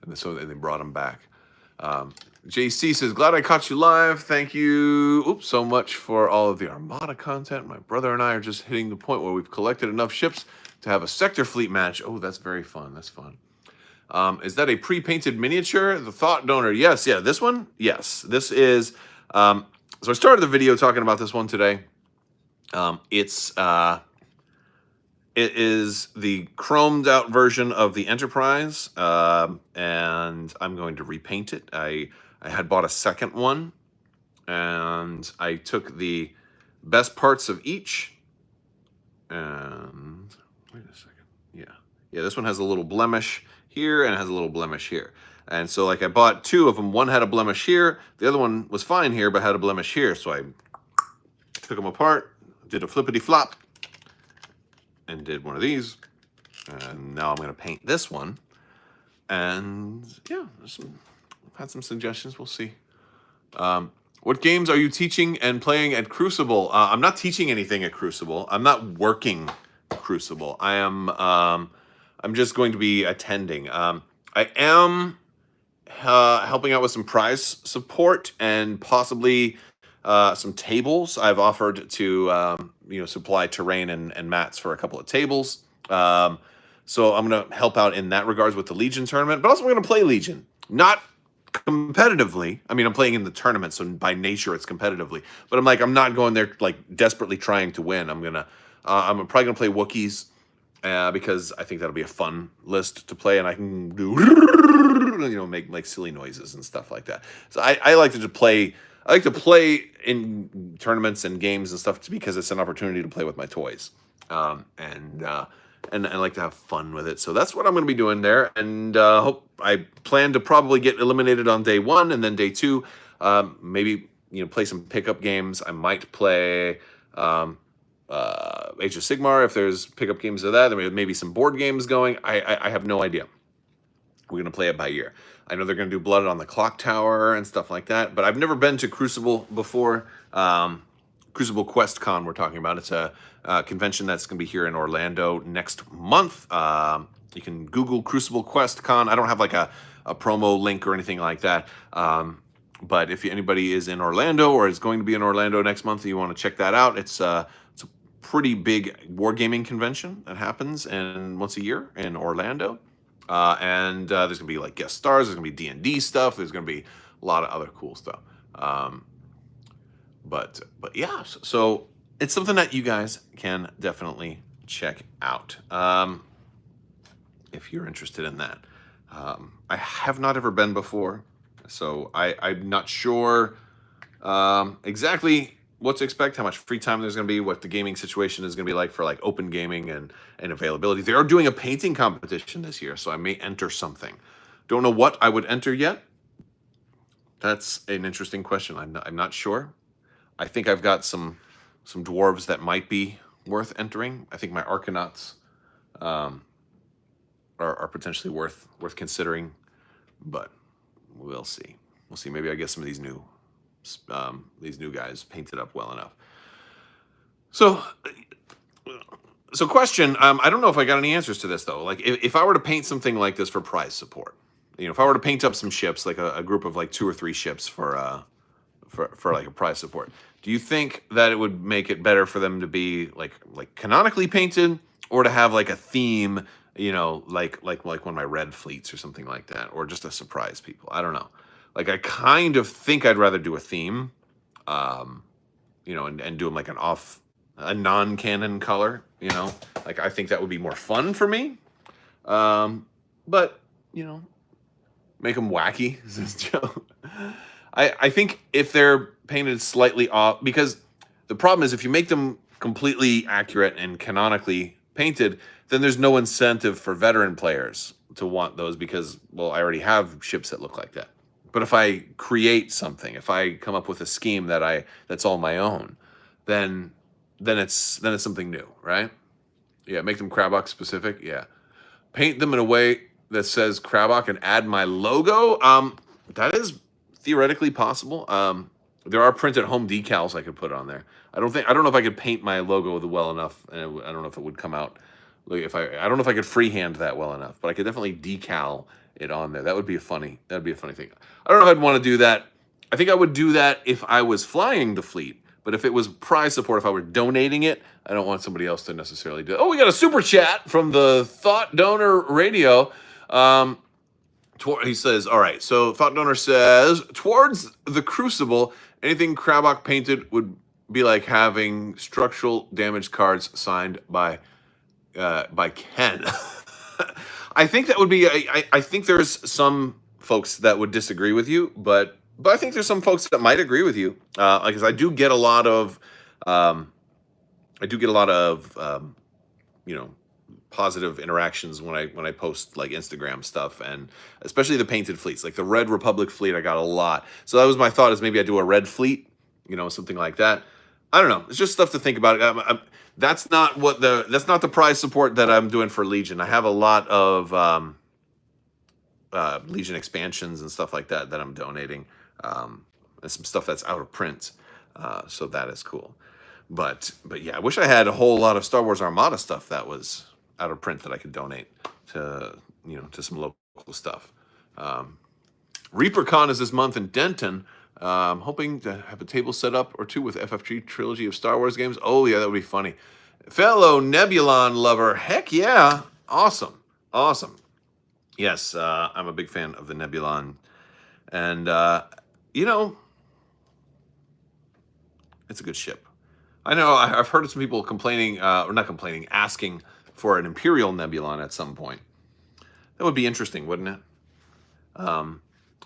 and so they brought them back. JC says, glad I caught you live. Thank you so much for all of the Armada content. My brother and I are just hitting the point where we've collected enough ships to have a sector fleet match. Oh, that's very fun. That's fun. Is that a pre-painted miniature? The Thought Donor. Yes, yeah, this one? Yes. This is, so I started the video talking about this one today. It is the chromed out version of the Enterprise, and I'm going to repaint it. I had bought a second one, and I took the best parts of each, and wait a second. Yeah, this one has a little blemish here and it has a little blemish here. And so like I bought two of them. One had a blemish here. The other one was fine here, but had a blemish here. So I took them apart, did a flippity flop, and did one of these. And now I'm going to paint this one. And yeah, I've had some suggestions. We'll see. What games are you teaching and playing at Crucible? I'm not teaching anything at Crucible. I'm not working Crucible. I am... I'm just going to be attending. I am helping out with some prize support and possibly some tables. I've offered to supply terrain and mats for a couple of tables. So I'm going to help out in that regards with the Legion tournament, but also I'm going to play Legion. Not competitively. I mean, I'm playing in the tournament, so by nature it's competitively. But I'm not going there like desperately trying to win. I'm probably gonna play Wookiees. Because I think that'll be a fun list to play, and I can do, make like silly noises and stuff like that. So I like to just play. I like to play in tournaments and games and stuff because it's an opportunity to play with my toys, and I like to have fun with it. So that's what I'm going to be doing there, and I plan to probably get eliminated on day one, and then day two, maybe play some pickup games. I might play. Age of Sigmar, if there's pickup games of that, there may be some board games going. I have no idea. We're going to play it by ear. I know they're going to do Blood on the Clock Tower and stuff like that, but I've never been to Crucible before. Crucible Quest Con we're talking about. It's a convention that's going to be here in Orlando next month. You can Google Crucible Quest Con. I don't have like a promo link or anything like that. But if anybody is in Orlando or is going to be in Orlando next month and you want to check that out, it's a pretty big wargaming convention that happens once a year in Orlando. And there's going to be like guest stars. There's going to be D&D stuff. There's going to be a lot of other cool stuff. But yeah, so it's something that you guys can definitely check out if you're interested in that. I have not ever been before, so I'm not sure exactly what to expect, how much free time there's going to be, what the gaming situation is going to be like for like open gaming and availability. They are doing a painting competition this year, so I may enter something. Don't know what I would enter yet. That's an interesting question. I'm not sure. I think I've got some dwarves that might be worth entering. I think my Arcanauts are potentially worth considering, but we'll see. We'll see. Maybe I get some of these new guys painted up well enough. So question, I don't know if I got any answers to this though. Like if I were to paint something like this for prize support, if I were to paint up some ships, like a group of like 2 or 3 ships for like a prize support, do you think that it would make it better for them to be like canonically painted, or to have like a theme, like one of my red fleets or something like that, or just to surprise people? I don't know. Like, I kind of think I'd rather do a theme, and do them like a non-canon color, Like, I think that would be more fun for me. But, make them wacky, says Joe. I think if they're painted slightly off, because the problem is if you make them completely accurate and canonically painted, then there's no incentive for veteran players to want those because, well, I already have ships that look like that. But if I create something, if I come up with a scheme that's all my own, then then it's something new, right? Yeah, make them Crabbok specific. Yeah, paint them in a way that says Crabbok and add my logo. That is theoretically possible. There are printed home decals I could put on there. I don't know if I could paint my logo well enough, and I don't know if it would come out. Like if I don't know if I could freehand that well enough, but I could definitely decal it on there. That would be a funny thing. I don't know if I'd want to do that. I think I would do that if I was flying the fleet. But if it was prize support, if I were donating it, I don't want somebody else to necessarily do it. Oh, we got a super chat from the Thought Donor Radio. He says, all right, so Thought Donor says, towards the Crucible, anything Crabbok painted would be like having structural damage cards signed by Ken. I think that would be, I think there's some folks that would disagree with you, but I think there's some folks that might agree with you. Because I do get a lot of, you know, positive interactions when I post like Instagram stuff, and especially the painted fleets, like the Red Republic fleet. I got a lot. So that was my thought, is maybe I do a red fleet, you know, something like that. I don't know. It's just stuff to think about. That's not the prize support that I'm doing for Legion. I have a lot of Legion expansions and stuff like that I'm donating. And some stuff that's out of print. So that is cool. But yeah, I wish I had a whole lot of Star Wars Armada stuff that was out of print that I could donate to, you know, to some local stuff. ReaperCon is this month in Denton. I'm hoping to have a table set up or two with FFG trilogy of Star Wars games. Oh yeah, that would be funny. Fellow Nebulon lover, heck yeah, awesome. Yes, I'm a big fan of the Nebulon, and you know, it's a good ship. I know I've heard of some people complaining, or not complaining, asking for an Imperial Nebulon at some point. That would be interesting, wouldn't it?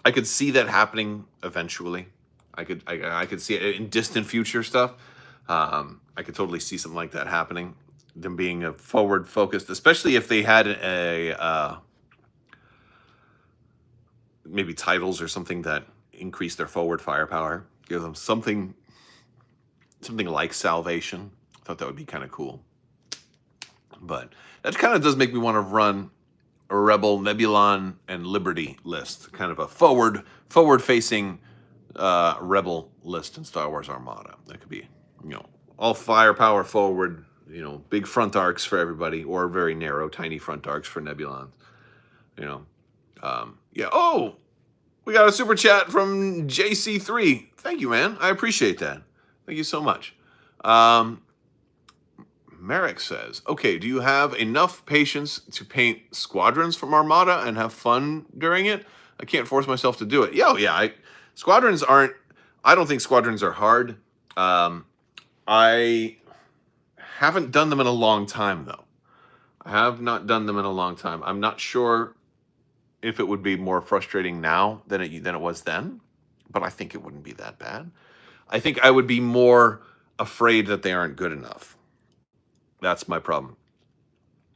I could see that happening eventually. I could see it in distant future stuff. I could totally see something like that happening. Them being a forward focused, especially if they had a maybe titles or something that increase their forward firepower. Give them something like Salvation. I thought that would be kind of cool. But that kind of does make me want to run a Rebel, Nebulon, and Liberty list. Kind of a forward-facing Rebel list in Star Wars Armada. That could be, you know, all firepower forward, you know, big front arcs for everybody, or very narrow, tiny front arcs for Nebulons. You know, yeah. Oh, we got a super chat from JC3. Thank you, man. I appreciate that. Thank you so much. Merrick says, okay, do you have enough patience to paint squadrons from Armada and have fun during it? I can't force myself to do it. Yeah. Squadrons aren't, I don't think squadrons are hard. I haven't done them in a long time, though. I have not done them in a long time. I'm not sure if it would be more frustrating now than it was then, but I think it wouldn't be that bad. I think I would be more afraid that they aren't good enough. That's my problem.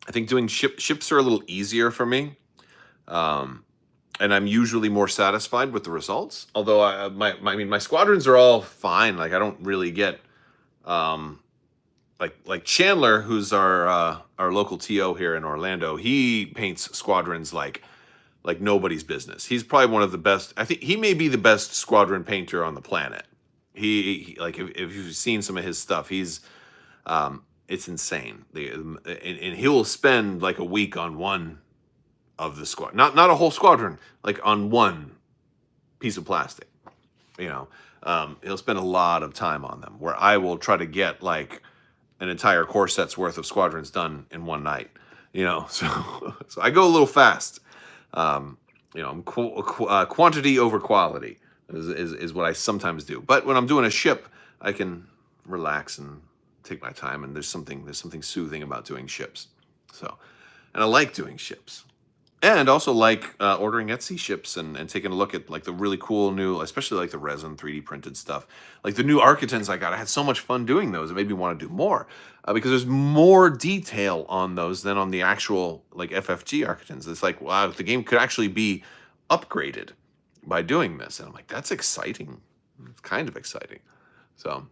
I think doing ships are a little easier for me, and I'm usually more satisfied with the results. Although my squadrons are all fine. Like I don't really get like Chandler, who's our local TO here in Orlando. He paints squadrons like nobody's business. He's probably one of the best. I think he may be the best squadron painter on the planet. He like if you've seen some of his stuff, he's it's insane. And he'll spend like a week on one of the squad, not a whole squadron, like on one piece of plastic. You know, he'll spend a lot of time on them. Where I will try to get like an entire core set's worth of squadrons done in one night. You know, so I go a little fast. You know, I'm quantity over quality is what I sometimes do. But when I'm doing a ship, I can relax and take my time, and there's something soothing about doing ships. So, and I like doing ships, and also like ordering Etsy ships and taking a look at like the really cool new, especially like the resin 3D printed stuff, like the new Architons I got. I had so much fun doing those. It made me want to do more because there's more detail on those than on the actual like FFG Architons. It's like, wow, the game could actually be upgraded by doing this, and I'm like, that's exciting. It's kind of exciting. So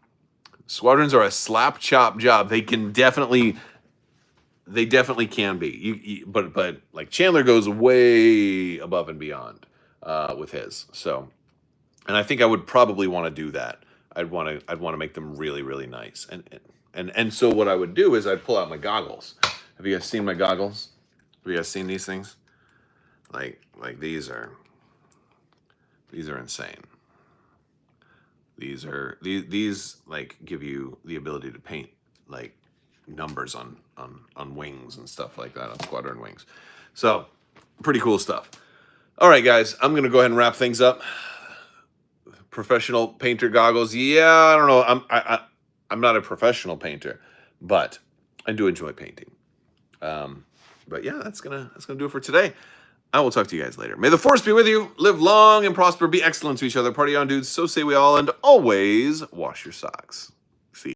Squadrons are a slap chop job. They definitely can be. But like Chandler goes way above and beyond with his. So, and I think I would probably want to do that. I'd want to make them really, really nice. And so what I would do is I'd pull out my goggles. Have you guys seen my goggles? Have you guys seen these things? Like these are insane. These like give you the ability to paint like numbers on wings and stuff like that, on squadron wings. So pretty cool stuff. All right, guys, I'm gonna go ahead and wrap things up. Professional painter goggles. Yeah, I don't know. I'm not a professional painter, but I do enjoy painting. But yeah, that's gonna do it for today. I will talk to you guys later. May the force be with you. Live long and prosper. Be excellent to each other. Party on, dudes. So say we all. And always wash your socks.